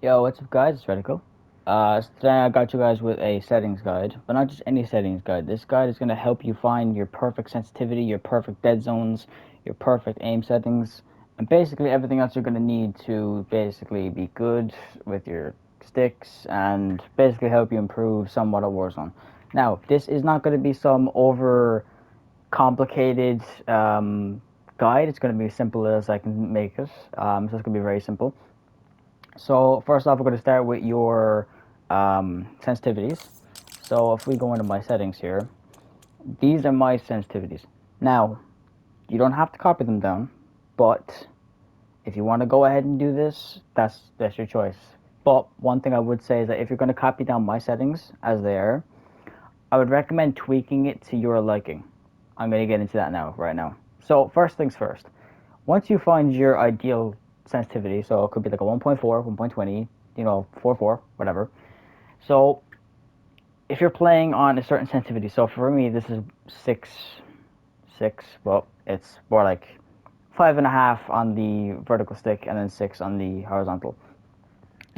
Yo, what's up guys, it's Radical. So today I got you guys with a settings guide, but not just any settings guide. This guide is going to help you find your perfect sensitivity, your perfect dead zones, your perfect aim settings, and basically everything else you're going to need to basically be good with your sticks and basically help you improve somewhat at Warzone. Now, this is not going to be some over complicated guide. It's going to be as simple as I can make it. So it's going to be very simple. So first off, we're going to start with your sensitivities. So if we go into my settings here, these are my sensitivities. Now, you don't have to copy them down, but if you want to go ahead and do this, that's your choice. But one thing I would say is that if you're going to copy down my settings as they are, I would recommend tweaking it to your liking. I'm going to get into that now, right now. So first things first. Once you find your ideal sensitivity, so it could be like a 1.4, 1.20, 4.4, whatever. So if you're playing on a certain sensitivity, so for me this is 6, well it's more like 5.5 on the vertical stick and then 6 on the horizontal.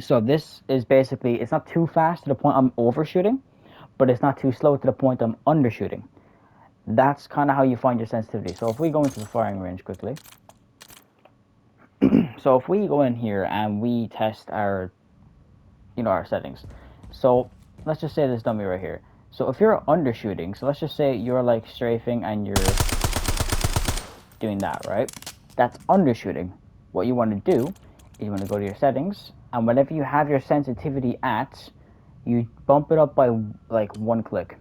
So this is basically, it's not too fast to the point I'm overshooting, but it's not too slow to the point I'm undershooting. That's kind of how you find your sensitivity. So if we go into the firing range quickly, so if we go in here and we test our, our settings. So let's just say this dummy right here. So if you're undershooting, so let's just say you're like strafing and you're doing that, right? That's undershooting. What you want to do is you want to go to your settings, and whenever you have your sensitivity at, you bump it up by like 1 click.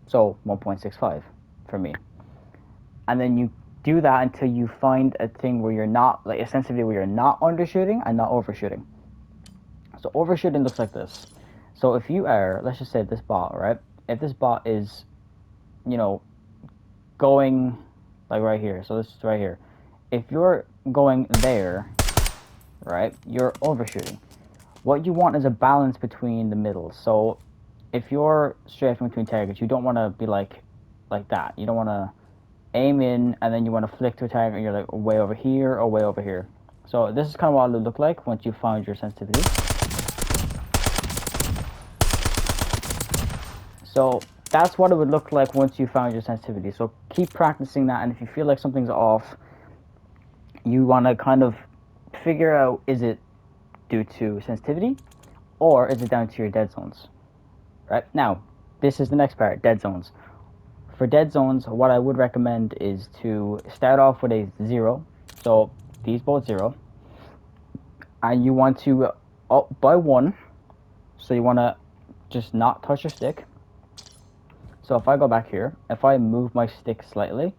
So 1.65 for me. And then you do that until you find a thing where you're not, like a sensitivity where you're not undershooting and not overshooting. So overshooting looks like this. So if you are, let's just say this bot, right? If this bot is, going like right here, so this is right here. If you're going there, right, you're overshooting. What you want is a balance between the middle. So if you're strafing between targets, you don't want to be like that. You don't want to aim in and then you want to flick to a target and you're like way over here or way over here. So this is kind of what it would look like once you found your sensitivity. So that's what it would look like once you found your sensitivity. So keep practicing that, and if you feel like something's off, you want to kind of figure out, is it due to sensitivity or is it down to your dead zones? Right? Now, this is the next part, dead zones. For dead zones, what I would recommend is to start off with a 0. So these both 0. And you want to up by 1. So you want to just not touch your stick. So if I go back here, if I move my stick slightly,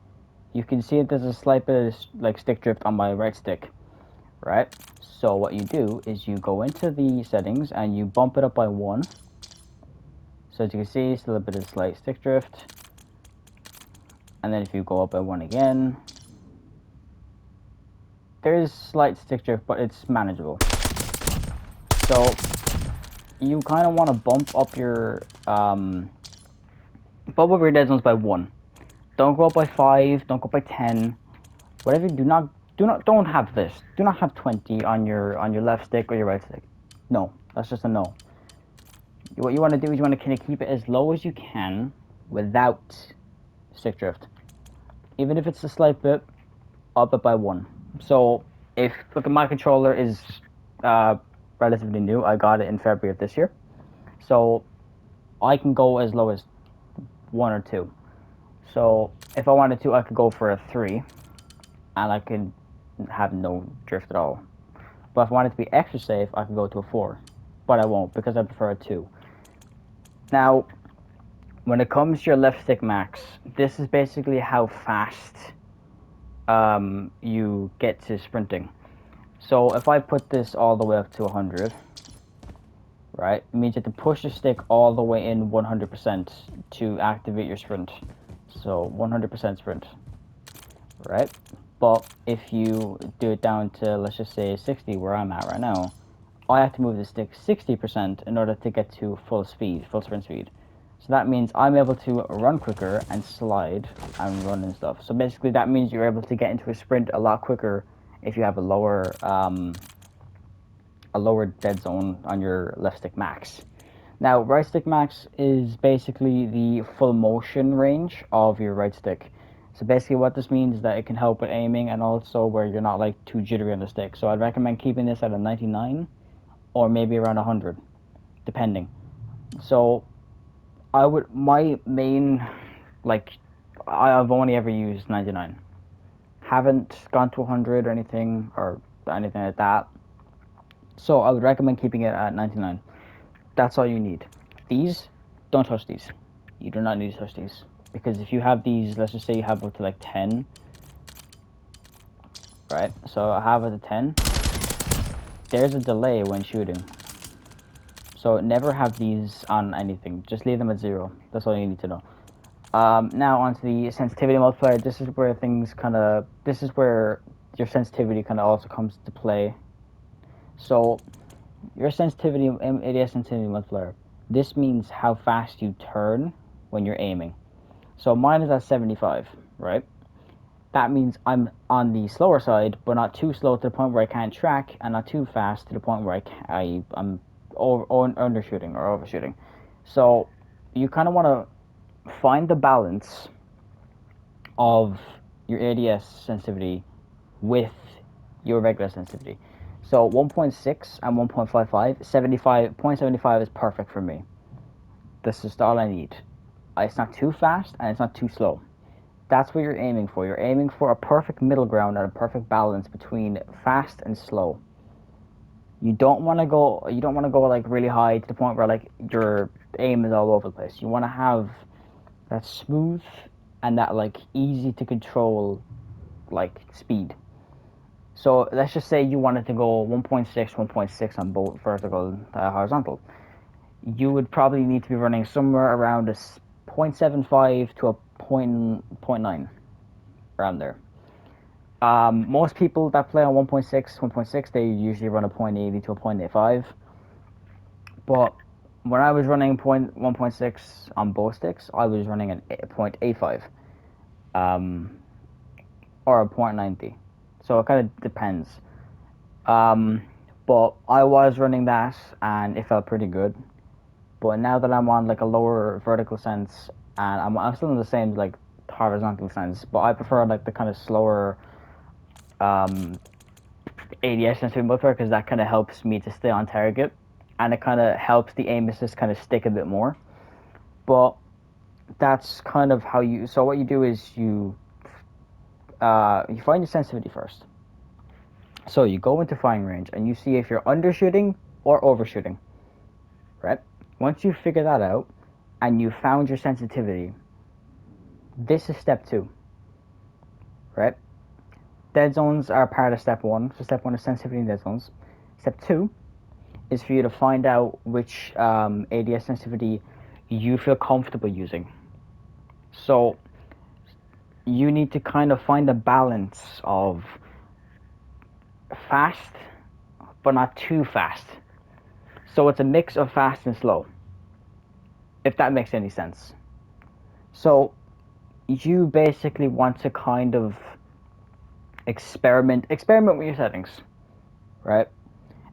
you can see there's a slight bit of like stick drift on my right stick, right? So what you do is you go into the settings and you bump it up by 1. So as you can see, still a bit of slight stick drift. And then if you go up by 1 again, there is slight stick drift, but it's manageable. So you kind of want to bump up your dead zones by 1. Don't go up by 5. Don't go up by 10. Whatever. Don't have this. Do not have 20 on your left stick or your right stick. No, that's just a no. What you want to do is you want to kind of keep it as low as you can without stick drift. Even if it's a slight bit, up it by 1. So if, look, my controller is relatively new. I got it in February of this year. So I can go as low as 1 or 2. So if I wanted to, I could go for a 3, and I could have no drift at all. But if I wanted to be extra safe, I could go to a 4. But I won't, because I prefer a 2. Now, when it comes to your left stick max, this is basically how fast you get to sprinting. So if I put this all the way up to 100, right, it means you have to push the stick all the way in 100% to activate your sprint. So 100% sprint, right? But if you do it down to, let's just say 60, where I'm at right now, I have to move the stick 60% in order to get to full speed, full sprint speed. So that means I'm able to run quicker and slide and run and stuff. So basically that means you're able to get into a sprint a lot quicker if you have a lower a lower dead zone on your left stick max. Now, right stick max is basically the full motion range of your right stick. So basically what this means is that it can help with aiming and also where you're not like too jittery on the stick. So I'd recommend keeping this at a 99 or maybe around 100, depending. So my main, like, I've only ever used 99. Haven't gone to 100 or anything like that. So I would recommend keeping it at 99. That's all you need. These, don't touch these. You do not need to touch these. Because if you have these, let's just say you have up to like 10, right? So I have it at 10. There's a delay when shooting. So never have these on anything. Just leave them at 0. That's all you need to know. Now onto the sensitivity multiplier. This is where your sensitivity kind of also comes to play. So your sensitivity, ADS sensitivity multiplier, this means how fast you turn when you're aiming. So mine is at 75, right? That means I'm on the slower side, but not too slow to the point where I can't track, and not too fast to the point where I'm undershooting or overshooting. So you kind of want to find the balance of your ADS sensitivity with your regular sensitivity. So 1.6 and 1.55, 0.75 is perfect for me. This is all I need. It's not too fast and it's not too slow. That's what you're aiming for. You're aiming for a perfect middle ground and a perfect balance between fast and slow. You don't want to go like really high to the point where like your aim is all over the place. You want to have that smooth and that like easy to control like speed. So let's just say you wanted to go 1.6, 1.6 on both vertical and horizontal. You would probably need to be running somewhere around a 0.75 to a 0.9, around there. Most people that play on 1.6, they usually run a 0.80 to a 0.85. But when I was running 1.6 on both sticks, I was running a 0.85 or a 0.90. So it kind of depends. But I was running that and it felt pretty good. But now that I'm on like a lower vertical sense and I'm still in the same like horizontal sense, but I prefer like the kind of slower ADS sensitivity multiplier because that kind of helps me to stay on target and it kind of helps the aim assist kind of stick a bit more. But that's kind of how you. So what you do is you find your sensitivity first. So you go into firing range and you see if you're undershooting or overshooting, right? Once you figure that out and you found your sensitivity, this is step 2, right? Dead zones are part of step 1. So step 1 is sensitivity in dead zones. Step 2 is for you to find out which ADS sensitivity you feel comfortable using. So you need to kind of find a balance of fast but not too fast. So it's a mix of fast and slow, if that makes any sense. So you basically want to kind of experiment with your settings, right?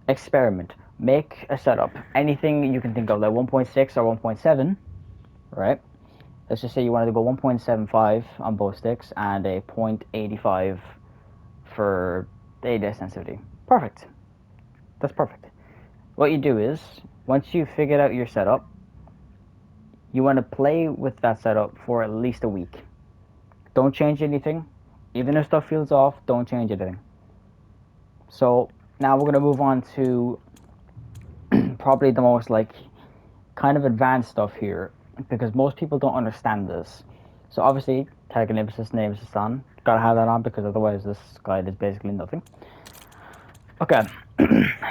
Experiment. Make a setup. Anything you can think of, like 1.6 or 1.7, right? Let's just say you wanted to go 1.75 on both sticks and a 0.85 for the ADS sensitivity. Perfect. That's perfect. What you do is, once you've figured out your setup, you want to play with that setup for at least a week. Don't change anything. Even if stuff feels off, don't change anything. So now we're going to move on to probably the most like kind of advanced stuff here because most people don't understand this. So obviously, target name assist on. Gotta have that on because otherwise this guide is basically nothing. Okay,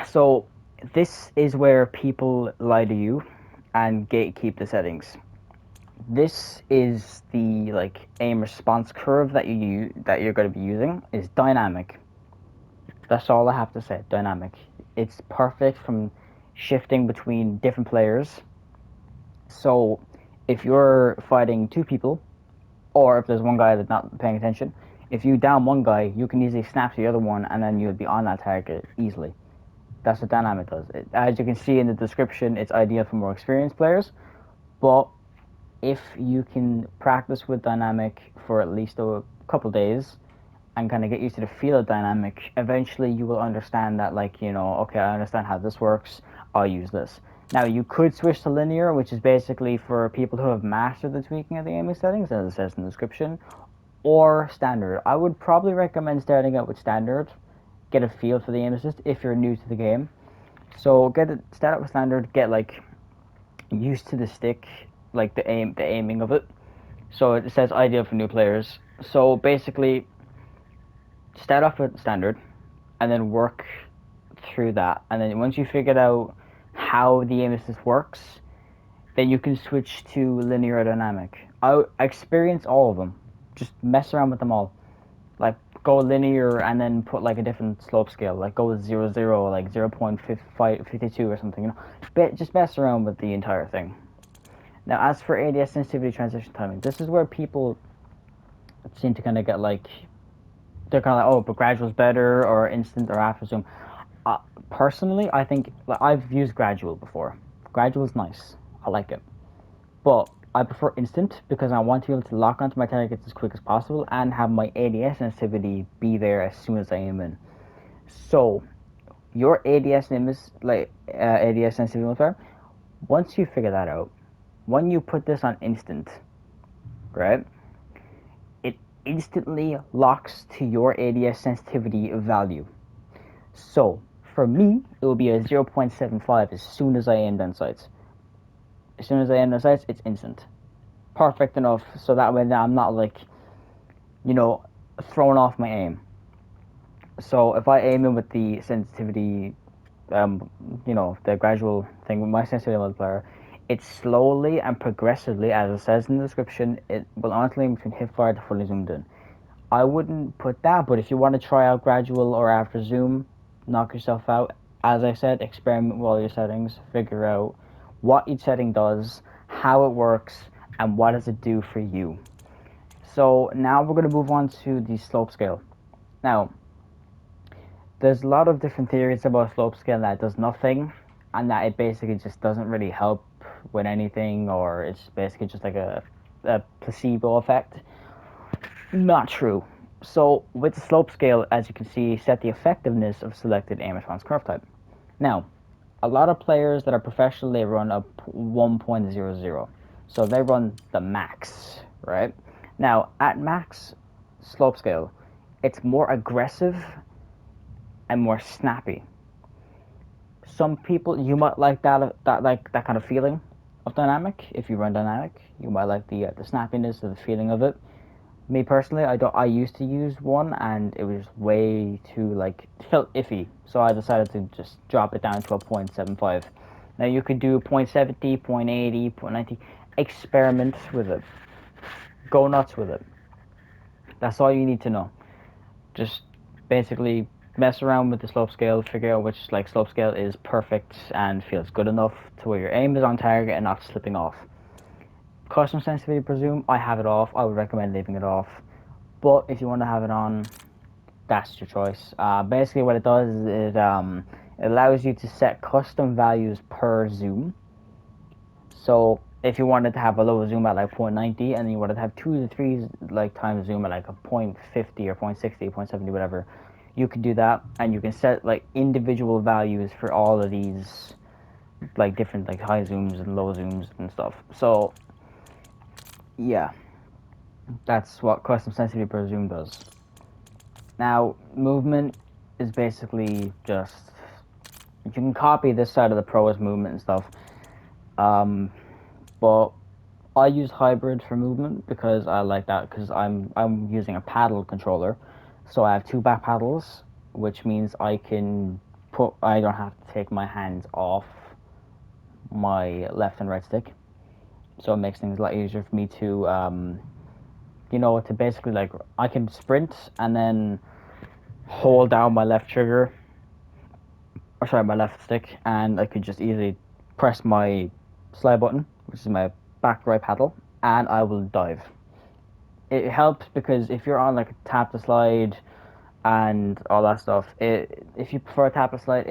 so this is where people lie to you and gatekeep the settings. This is the like aim response curve that you're going to be using is dynamic. That's all I have to say. Dynamic. It's perfect from shifting between different players. So if you're fighting 2 people, or if there's one guy that's not paying attention, if you down one guy, you can easily snap to the other one, and then you'll be on that target easily. That's what dynamic does. As you can see in the description, it's ideal for more experienced players, but if you can practice with dynamic for at least a couple days and kind of get used to the feel of dynamic, eventually you will understand that, like, okay, I understand how this works, I'll use this. Now, you could switch to linear, which is basically for people who have mastered the tweaking of the aiming settings, as it says in the description, or standard. I would probably recommend starting out with standard, get a feel for the aim assist if you're new to the game. So start out with standard, get like used to the stick, like the aiming of it. So it says ideal for new players. So basically, start off with standard, and then work through that. And then once you figured out how the aim assist works, then you can switch to linear or dynamic. I experience all of them. Just mess around with them all. Like, go linear and then put like a different slope scale. Like, go with 0, 0, like 0.52 or something. Just mess around with the entire thing. Now, as for ADS sensitivity transition timing, this is where people seem to kind of get like, they're kind of like, oh, but gradual is better, or instant, or after zoom. Personally, I think, like, I've used gradual before. Gradual is nice. I like it. But I prefer instant because I want to be able to lock onto my targets as quick as possible and have my ADS sensitivity be there as soon as I aim in. So, your ADS ADS sensitivity modifier, once you figure that out, when you put this on instant, right, it instantly locks to your ADS sensitivity value. So, for me, it will be a 0.75 as soon as I aim down sights. As soon as I aim down sights, it's instant. Perfect enough, so that way I'm not, like, throwing off my aim. So if I aim in with the sensitivity, the gradual thing with my sensitivity multiplier, it's slowly and progressively, as it says in the description, it will alternate between hipfire to fully zoomed in. I wouldn't put that, but if you want to try out gradual or after zoom, knock yourself out. As I said, experiment with all your settings, figure out what each setting does, how it works, and what does it do for you. So now we're going to move on to the slope scale. Now, there's a lot of different theories about slope scale that it does nothing, and that it basically just doesn't really help with anything, or it's basically just like a placebo effect. Not true. So with the slope scale, as you can see, set the effectiveness of selected aim response curve type. Now, a lot of players that are professional, they run a 1.00. So they run the max, right? Now, at max slope scale, it's more aggressive and more snappy. Some people, you might like that kind of feeling of dynamic. If you run dynamic, you might like the snappiness of the feeling of it. Me personally, I used to use one, and it was way too, like, it felt iffy. So I decided to just drop it down to a 0.75. Now you could do 0.70, 0.80, 0.90. Experiment with it. Go nuts with it. That's all you need to know. Just basically mess around with the slope scale, figure out which, like, slope scale is perfect and feels good enough to where your aim is on target and not slipping off. Custom sensitivity, presume, I have it off. I would recommend leaving it off. But if you want to have it on, that's your choice. Basically, what it does is it allows you to set custom values per zoom. So if you wanted to have a low zoom at like 0.90, and you wanted to have 2 to 3 like times zoom at like a 0.50 or 0.60, 0.70, whatever, you can do that, and you can set like individual values for all of these, like different like high zooms and low zooms and stuff. So yeah, that's what custom sensitivity per zoom does. Now, movement is basically just, you can copy this side of the ProRes movement and stuff, but I use hybrid for movement because I like that, because I'm using a paddle controller, so I have 2 back paddles, which means I don't have to take my hands off my left and right stick, so it makes things a lot easier for me to to basically, like, I can sprint and then hold down my left trigger, or sorry, my left stick, and I could just easily press my slide button, which is my back right paddle, and I will dive. It helps because if you're on like a tap to slide, and all that stuff. If you prefer tap to slide,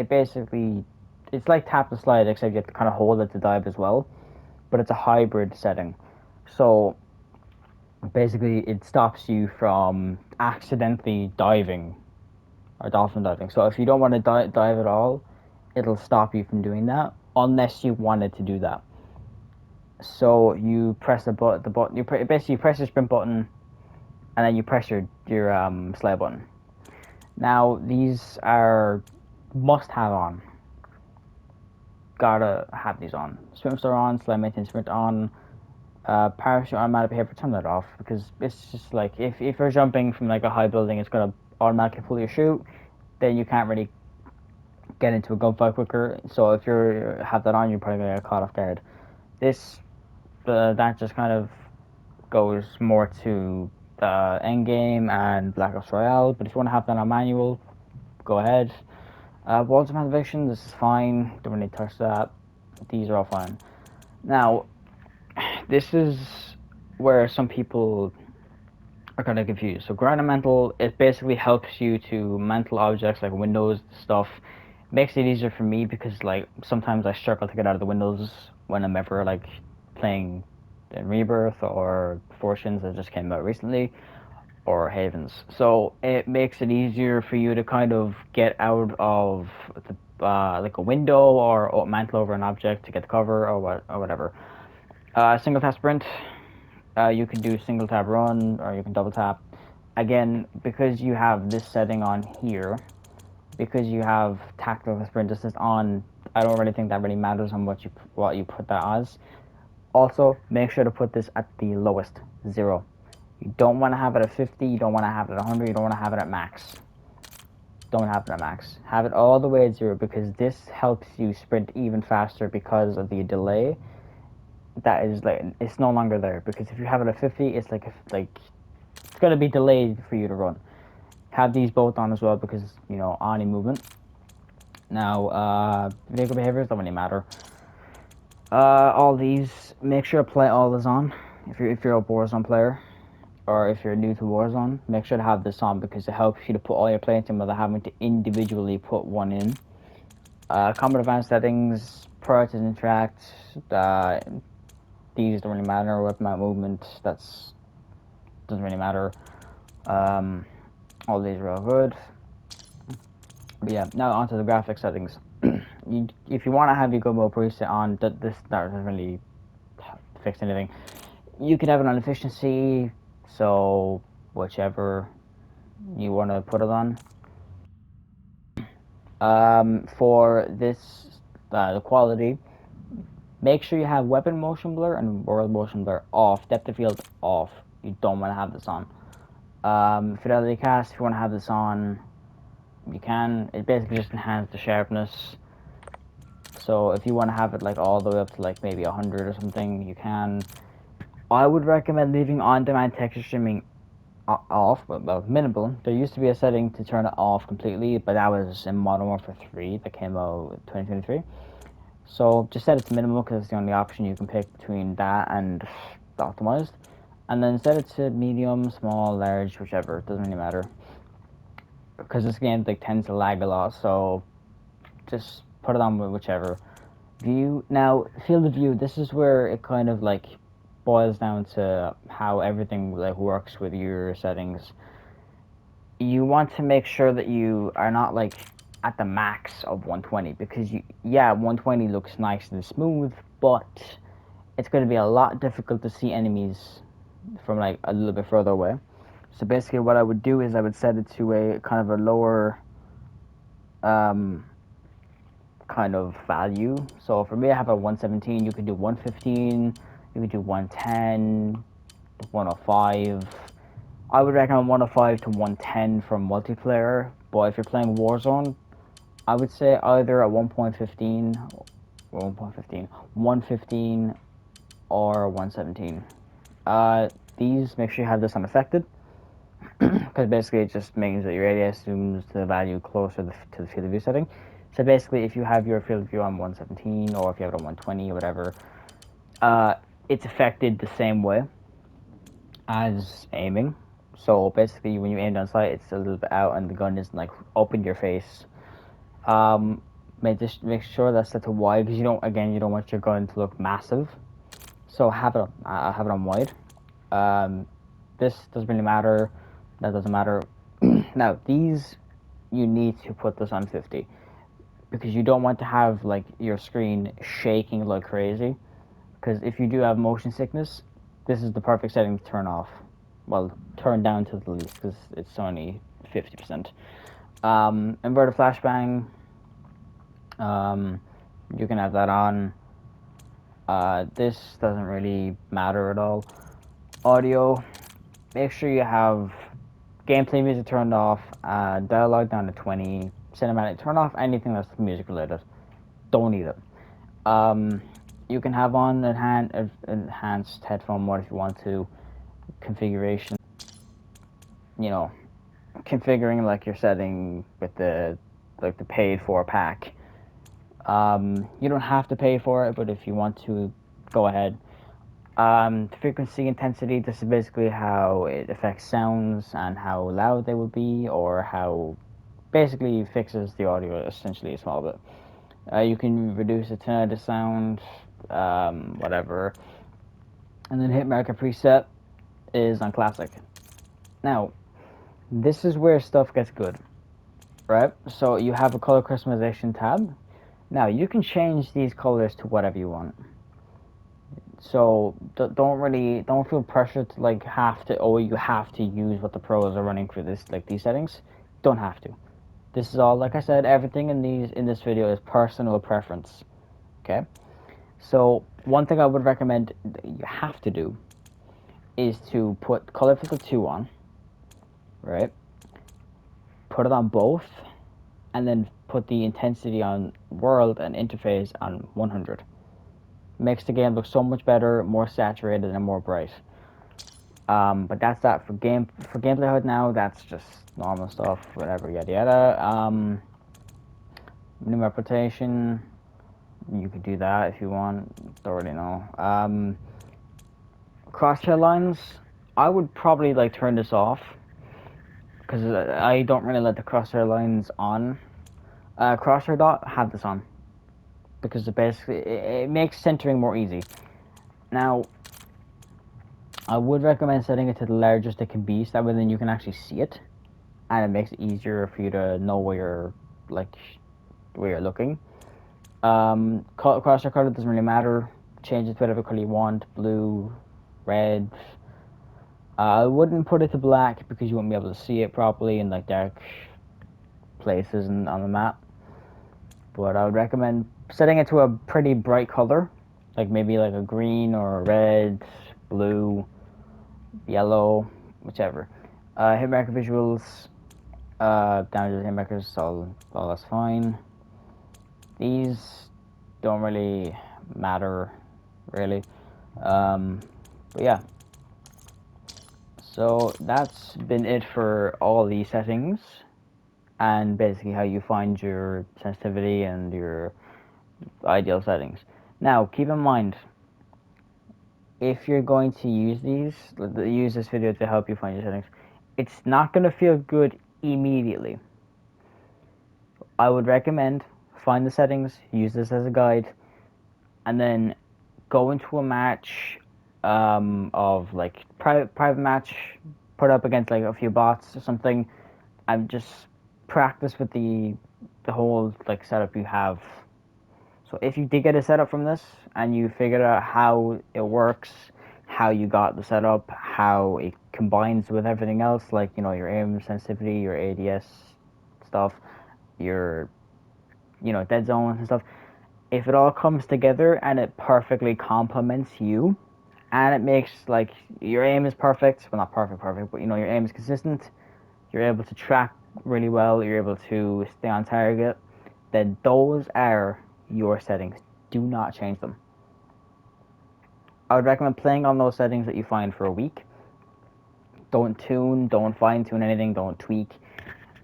it's like tap to slide, except you have to kind of hold it to dive as well. But it's a hybrid setting, so basically it stops you from accidentally diving or dolphin diving. So if you don't want to dive at all, it'll stop you from doing that unless you wanted to do that. So you press the button. Basically you press the sprint button, and then you press your slide button. Now these are must have on. Gotta have these on. Swim are on. Slide maintain sprint on. Parachute automatic behavior, turn that off because it's just like if you're jumping from like a high building, it's gonna automatically pull your chute. Then you can't really get into a gunfight quicker. So if you have that on, you're probably gonna get caught off guard. This that just kind of goes more to the end game and Black Ops Royale. But if you want to have that on manual, go ahead. Walls of Activation, this is fine. Don't really touch that. These are all fine. Now, this is where some people are kind of confused. So ground and mental, it basically helps you to mental objects like windows stuff. Makes it easier for me because like sometimes I struggle to get out of the windows when I'm ever like playing in Rebirth or Fortunes that just came out recently or Havens. So it makes it easier for you to kind of get out of the like a window or mantle over an object to get the cover or whatever. Single tap sprint, you can do single tap run or you can double tap. Again, because you have this setting on here, because you have tactical sprint assist on, I don't really think that really matters on what you put that as. Also, make sure to put this at the lowest, 0. You don't want to have it at 50, you don't want to have it at 100, you don't want to have it at max. Don't have it at max. Have it all the way at 0 because this helps you sprint even faster because of the delay. That is like, it's no longer there because if you have it at 50, it's like it's going to be delayed for you to run. Have these both on as well because, you know, any movement. Now, vehicle behaviors don't really matter. All these, make sure to play all this on. If you're a Warzone player, or if you're new to Warzone, make sure to have this on because it helps you to put all your plates in without having to individually put one in. Combat advanced settings, priorities interact. These don't really matter. Weapon mount movement, that's doesn't really matter. All these are all good. But yeah, now onto the graphics settings. If you want to have your good mode preset on, this doesn't really fix anything. You could have it on efficiency, so whichever you want to put it on. For this, the quality, make sure you have weapon motion blur and world motion blur off, depth of field off. You don't want to have this on. Fidelity cast, if you want to have this on, you can. It basically just enhances the sharpness. So if you want to have it like all the way up to like maybe 100 or something, you can. I would recommend leaving on-demand texture streaming off, well, minimal. There used to be a setting to turn it off completely, but that was in Modern Warfare 3 that came out in 2023. So just set it to minimal because it's the only option you can pick between that and optimized. And then set it to medium, small, large, whichever. It doesn't really matter. Because this game like tends to lag a lot, so just put it on with whichever. View, now field of view, this is where it kind of like boils down to how everything like works with your settings. You want to make sure that you are not like at the max of 120 because 120 looks nice and smooth, but it's going to be a lot difficult to see enemies from like a little bit further away. So basically what I would do is I would set it to a kind of a lower kind of value. So for me, I have a 117. You could do 115. You could do 110, 105. I would recommend 105 to 110 for multiplayer. But if you're playing Warzone, I would say either a 1.15 or 115 or 117. These, make sure you have this unaffected. Because basically it just means that your ADS zooms to the value closer to the field of view setting. So basically, if you have your field of view on 117 or if you have it on 120 or whatever, it's affected the same way as aiming. So basically, when you aim down sight, it's a little bit out, and the gun isn't like up in your face. Make sure that's set to wide because you don't want your gun to look massive. So have it on wide. This doesn't really matter. That doesn't matter. Now these, you need to put this on 50 because you don't want to have like your screen shaking like crazy. Because if you do have motion sickness, this is the perfect setting to turn off. Well, turn down to the least because it's only 50%. Inverted flashbang, you can have that on. This doesn't really matter at all. Audio, make sure you have gameplay music turned off, dialogue down to 20, cinematic turn off, anything that's music related. Don't need it. You can have on enhanced headphone mode if you want to. Configuration, you know, configuring like your setting with the paid for pack. You don't have to pay for it, but if you want to, go ahead. Frequency intensity, this is basically how it affects sounds and how loud they will be, or how basically fixes the audio essentially a small bit. You can reduce the tone of the sound, whatever. And then hit marker preset is on classic. Now, this is where stuff gets good, right? So you have a color customization tab. Now you can change these colors to whatever you want. So don't feel pressure to like have to, oh, you have to use what the pros are running for this, like these settings. Don't have to. This is all, like I said, everything in this video is personal preference. Okay. So one thing I would recommend that you have to do is to put color filter 2 on, right? Put it on both, and then put the intensity on world and interface on 100. Makes the game look so much better, more saturated, and more bright. But that's that for gameplay HUD now. That's just normal stuff, whatever, yada yada. New reputation, you could do that if you want. Don't really know. Crosshair lines, I would probably like turn this off because I don't really let the crosshair lines on. Crosshair dot, have this on because it makes centering more easy. Now, I would recommend setting it to the largest it can be, so that way then you can actually see it, and it makes it easier for you to know where you're looking. Crosshair color doesn't really matter. Change it to whatever color you want, blue, red. I wouldn't put it to black because you won't be able to see it properly in like dark places and on the map. But I would recommend setting it to a pretty bright color, like maybe like a green or a red, blue, yellow, whichever. Hitmarker visuals, down to the hitmarkers, all that's fine. These don't really matter, really. But yeah. So that's been it for all these settings, and basically how you find your sensitivity and your ideal settings. Now, keep in mind, if you're going to use this video to help you find your settings, it's not going to feel good immediately. I would recommend find the settings, use this as a guide, and then go into a match of like private match, put up against like a few bots or something, and just practice with the whole like setup you have. So if you did get a setup from this and you figured out how it works, how you got the setup, how it combines with everything else, like your aim sensitivity, your ADS stuff, your dead zones and stuff. If it all comes together and it perfectly complements you, and it makes like your aim is perfect, well not perfect, but your aim is consistent, you're able to track really well, you're able to stay on target, then those are your settings. Do not change them. I would recommend playing on those settings that you find for a week. Don't tune, don't fine tune anything, don't tweak.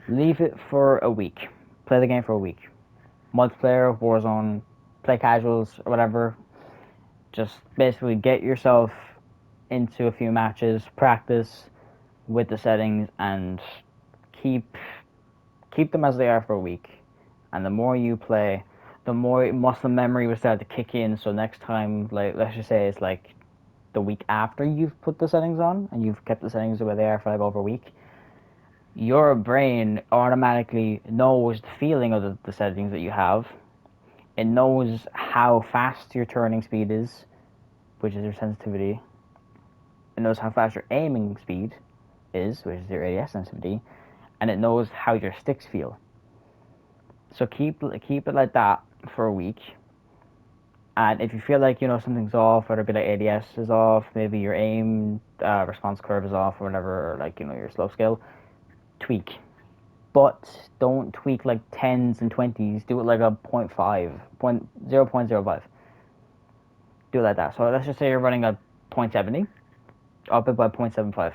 Leave it for a week. Play the game for a week. Multiplayer, Warzone, play casuals, or whatever. Just basically get yourself into a few matches, practice, with the settings and keep them as they are for a week. And the more you play, the more muscle memory will start to kick in. So next time, like let's just say it's like the week after you've put the settings on and you've kept the settings the way they are for like over a week, your brain automatically knows the feeling of the settings that you have. It knows how fast your turning speed is, which is your sensitivity. It knows how fast your aiming speed is, which is your ADS sensitivity, and it knows how your sticks feel. So keep it like that for a week. And if you feel like something's off, whether it be like ADS is off, maybe your aim response curve is off, or whatever, or like your slope scale, tweak. But don't tweak like 10s and 20s. Do it like a 0.5, 0.05. Do it like that. So let's just say you're running a 0.70, up it by 0.75.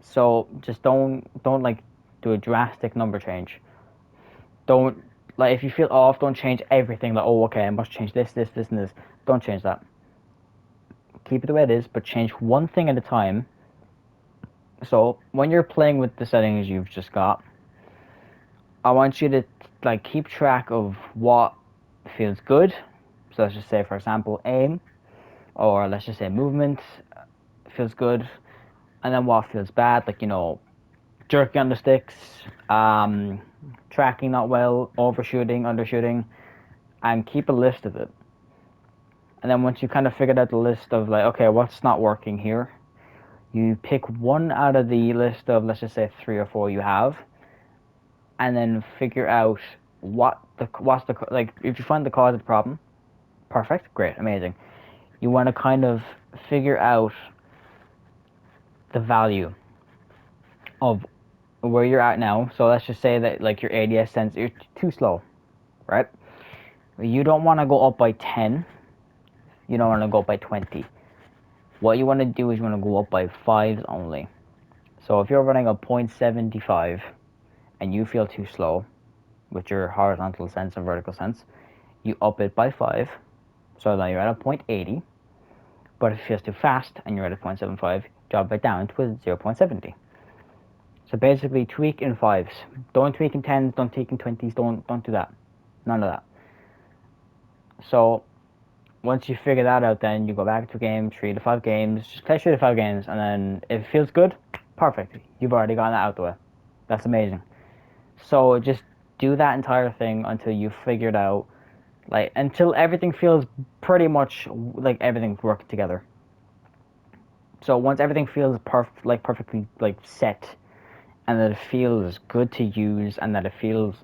So just don't like do a drastic number change. Don't like if you feel off, don't change everything. Like, oh, okay, I must change this, and this. Don't change that. Keep it the way it is, but change one thing at a time. So when you're playing with the settings you've just got, I want you to like keep track of what feels good. So let's just say, for example, aim, or let's just say movement feels good, and then what feels bad, like jerking on the sticks, tracking not well, overshooting, undershooting, and keep a list of it. And then once you kind of figured out the list of like, okay, what's not working here, you pick one out of the list of, let's just say, 3 or 4 you have, and then figure out what's the like. If you find the cause of the problem, perfect, great, amazing. You want to kind of figure out the value of where you're at now. So let's just say that like your ADS sense, you're too slow, right? You don't want to go up by 10. You don't want to go up by 20. What you want to do is you want to go up by 5s only. So if you're running a 0.75 and you feel too slow with your horizontal sense and vertical sense, you up it by 5. So now you're at a 0.80. But if it feels too fast and you're at a 0.75, drop it down to a 0.70. So basically tweak in 5s. Don't tweak in 10s, don't tweak in 20s, don't do that. None of that. So once you figure that out, then you go back to game, 3 to 5 games, just play 3 to 5 games, and then if it feels good, perfect. You've already gotten that out the way. That's amazing. So just do that entire thing until you figured out, like, until everything feels pretty much like everything's working together. So once everything feels perfectly like set, and that it feels good to use, and that it feels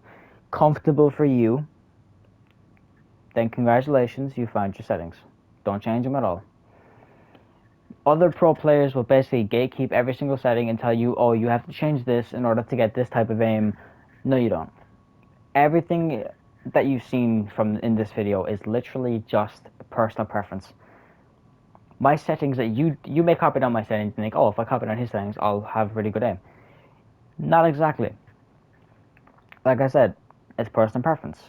comfortable for you, then congratulations, you found your settings. Don't change them at all. Other pro players will basically gatekeep every single setting and tell you, oh, you have to change this in order to get this type of aim. No, you don't. Everything that you've seen from in this video is literally just personal preference. My settings that you may copy down my settings and think, oh, if I copy down his settings, I'll have really good aim. Not exactly. Like I said, it's personal preference.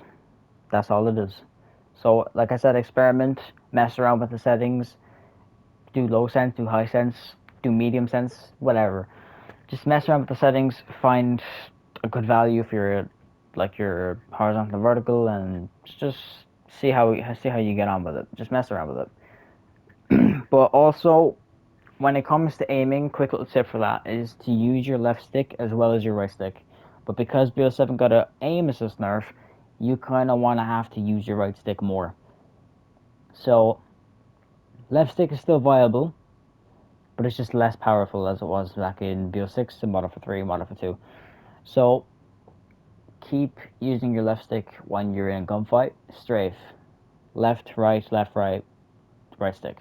That's all it is. So, like I said, experiment, mess around with the settings, do low sense, do high sense, do medium sense, whatever. Just mess around with the settings, find a good value for your horizontal and vertical, and just see how you get on with it. Just mess around with it. But also, when it comes to aiming, quick little tip for that is to use your left stick as well as your right stick. But because BO7 got a aim assist nerf, you kind of want to have to use your right stick more. So, left stick is still viable, but it's just less powerful as it was back in BO6 and Modern Warfare 3 and Modern Warfare 2. So, keep using your left stick when you're in a gunfight. Strafe. Left, right, right stick.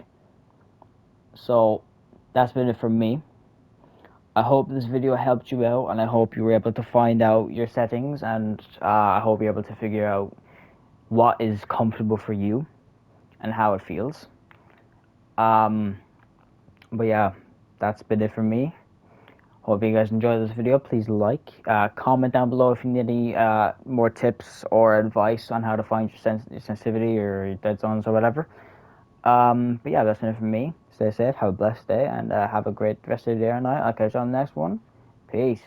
So, that's been it from me. I hope this video helped you out, and I hope you were able to find out your settings, and I hope you're able to figure out what is comfortable for you and how it feels. But yeah, that's been it from me. Hope you guys enjoyed this video. Please like, comment down below if you need any more tips or advice on how to find your sensitivity or your dead zones or whatever. But yeah, that's it from me. Stay safe, have a blessed day, and have a great rest of your day or night. I'll catch you on the next one. Peace.